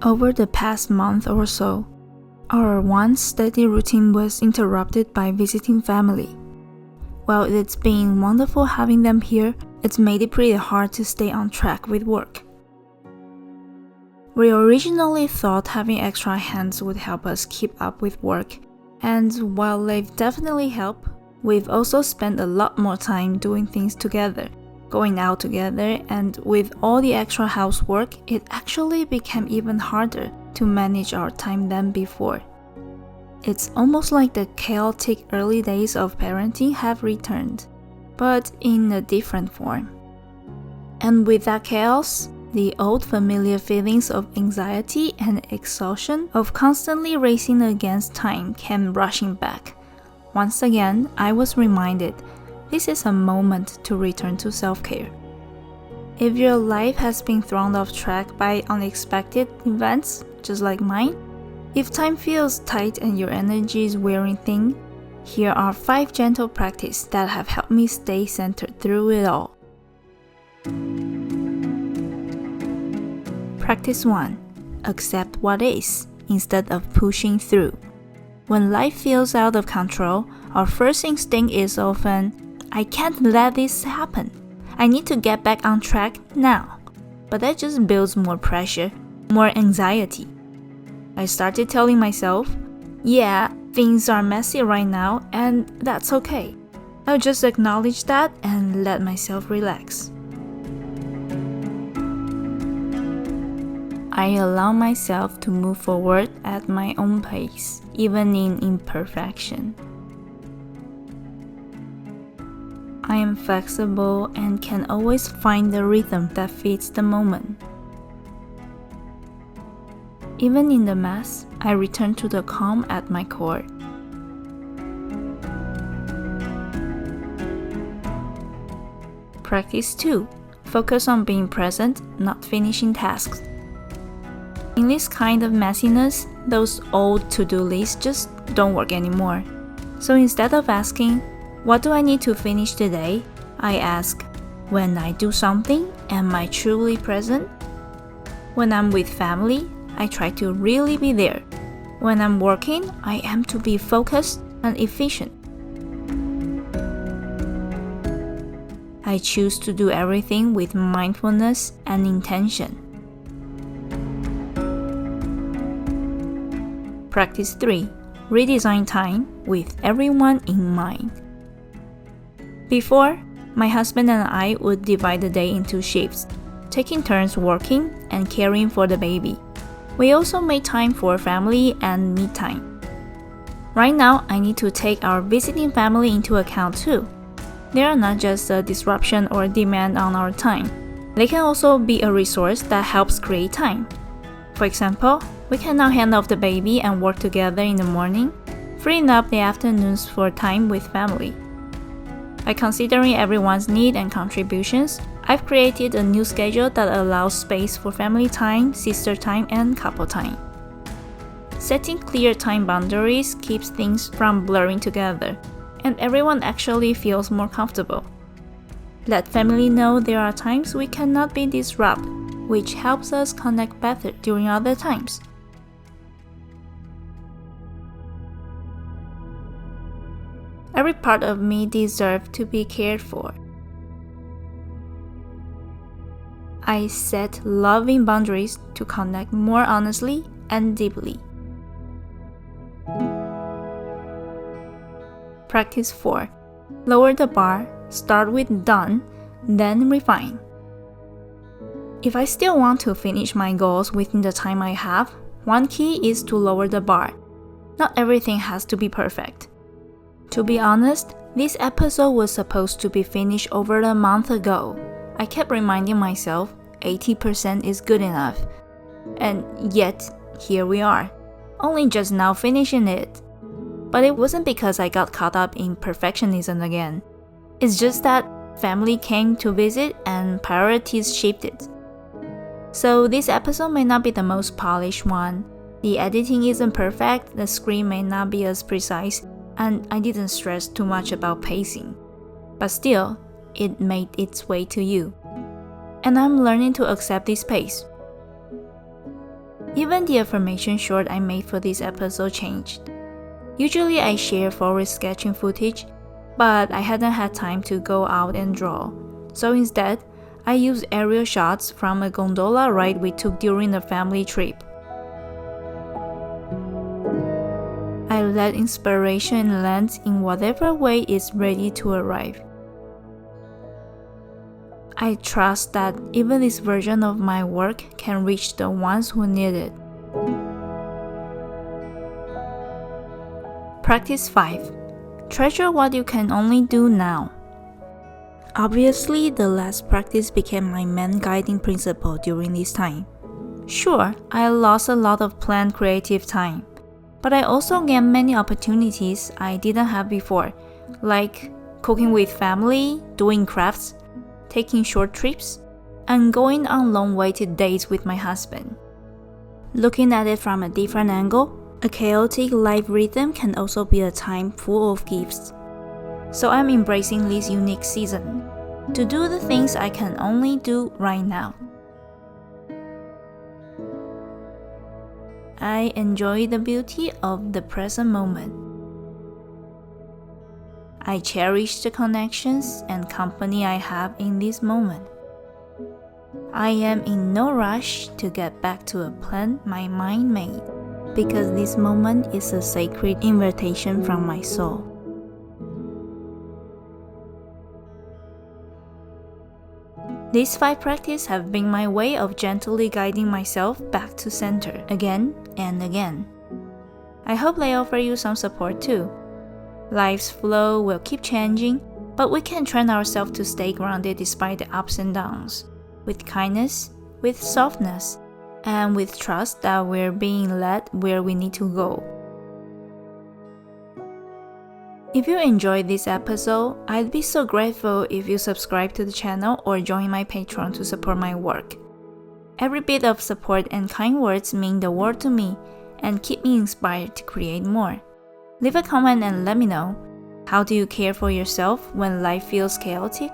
Over the past month or so, our once steady routine was interrupted by visiting family. While it's been wonderful having them here, it's made it pretty hard to stay on track with work. We originally thought having extra hands would help us keep up with work, and while they've definitely helped, we've also spent a lot more time doing things together, going out together, and with all the extra housework, it actually became even harder to manage our time than before. It's almost like the chaotic early days of parenting have returned, but in a different form. And with that chaos, the old familiar feelings of anxiety and exhaustion of constantly racing against time came rushing back. Once again, I was reminded this is a moment to return to self-care. If your life has been thrown off track by unexpected events, just like mine, if time feels tight and your energy is wearing thin, here are 5 gentle practices that have helped me stay centered through it all. Practice 1. Accept what is, instead of pushing through. When life feels out of control, our first instinct is often, I can't let this happen. I need to get back on track now. But that just builds more pressure, more anxiety. I started telling myself, yeah, things are messy right now, and that's okay. I'll just acknowledge that and let myself relax. I allow myself to move forward at my own pace, even in imperfection. I am flexible and can always find the rhythm that fits the moment. Even in the mess, I return to the calm at my core. Practice 2. Focus on being present, not finishing tasks. In this kind of messiness, those old to-do lists just don't work anymore. So instead of asking, what do I need to finish today? I ask, when I do something, am I truly present? When I'm with family, I try to really be there. When I'm working, I am to be focused and efficient. I choose to do everything with mindfulness and intention. Practice 3. Redesign time with everyone in mind. Before, my husband and I would divide the day into shifts, taking turns working and caring for the baby. We also made time for family and me time. Right now, I need to take our visiting family into account too. They are not just a disruption or demand on our time. They can also be a resource that helps create time. For example, we can now hand off the baby and work together in the morning, freeing up the afternoons for time with family. By considering everyone's need and contributions, I've created a new schedule that allows space for family time, sister time, and couple time. Setting clear time boundaries keeps things from blurring together, and everyone actually feels more comfortable. Let family know there are times we cannot be disrupted, which helps us connect better during other times. Every part of me deserves to be cared for. I set loving boundaries to connect more honestly and deeply. Practice 4. Lower the bar, start with done, then refine. If I still want to finish my goals within the time I have, one key is to lower the bar. Not everything has to be perfect. To be honest, this episode was supposed to be finished over a month ago. I kept reminding myself 80% is good enough. And yet, here we are, only just now finishing it. But it wasn't because I got caught up in perfectionism again. It's just that family came to visit and priorities shifted. So this episode may not be the most polished one. The editing isn't perfect, the screen may not be as precise, and I didn't stress too much about pacing. But still, it made its way to you. And I'm learning to accept this pace. Even the affirmation short I made for this episode changed. Usually I share forest sketching footage, but I hadn't had time to go out and draw. So instead, I used aerial shots from a gondola ride we took during the family trip. I let inspiration land in whatever way it's ready to arrive. I trust that even this version of my work can reach the ones who need it. Practice 5. Treasure what you can only do now. Obviously, the last practice became my main guiding principle during this time. Sure, I lost a lot of planned creative time, but I also gained many opportunities I didn't have before, like cooking with family, doing crafts, taking short trips, and going on long-waited dates with my husband. Looking at it from a different angle, a chaotic life rhythm can also be a time full of gifts. So I'm embracing this unique season to do the things I can only do right now. I enjoy the beauty of the present moment. I cherish the connections and company I have in this moment. I am in no rush to get back to a plan my mind made, because this moment is a sacred invitation from my soul. These 5 practices have been my way of gently guiding myself back to center again and again. I hope they offer you some support too. Life's flow will keep changing, but we can train ourselves to stay grounded despite the ups and downs, with kindness, with softness, and with trust that we're being led where we need to go. If you enjoyed this episode, I'd be so grateful if you subscribe to the channel or join my Patreon to support my work. Every bit of support and kind words mean the world to me and keep me inspired to create more. Leave a comment and let me know, how do you care for yourself when life feels chaotic?